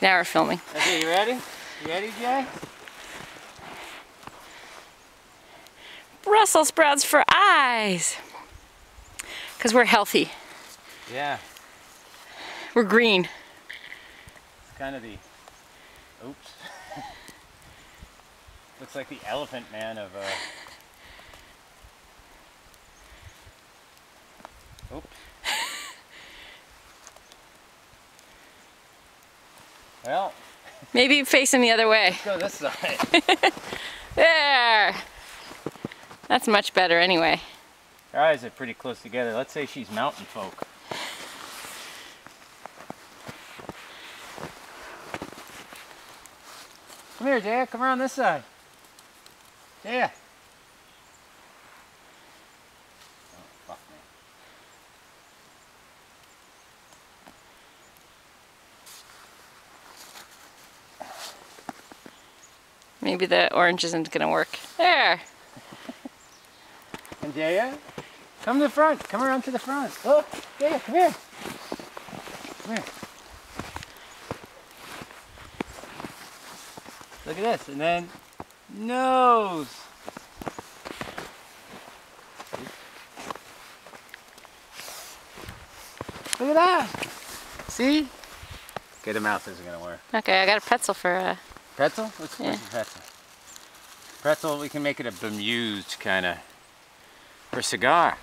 Now we're filming. Okay, you ready? You ready, Jay? Brussels sprouts for eyes. Because we're healthy. Yeah. We're green. It's kind of the... Oops. Looks like the elephant man of... Oops. Well... Maybe facing the other way. Let's go this side. There! That's much better anyway. Her eyes are pretty close together. Let's say she's mountain folk. Come here, Jaya. Come around this side. Jaya. Oh, fuck me. Maybe the orange isn't gonna work. There! And Jaya, come to the front. Come around to the front. Look, Jaya, come here. Come here. Look at this, and then nose. Look at that. See? Okay, the mouth isn't gonna work. Okay, I got a pretzel for Pretzel? What's Yeah. pretzel? Pretzel, we can make it a bemused kind of for cigar.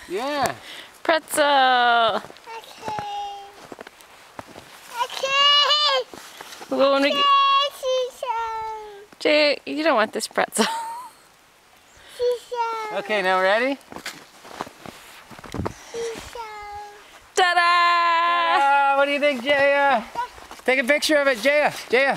Yeah. pretzel! Well, when we get... Jay, you don't want this pretzel. Okay, now ready? Ta-da! What do you think, Jaya? Take a picture of it, Jaya. Jaya.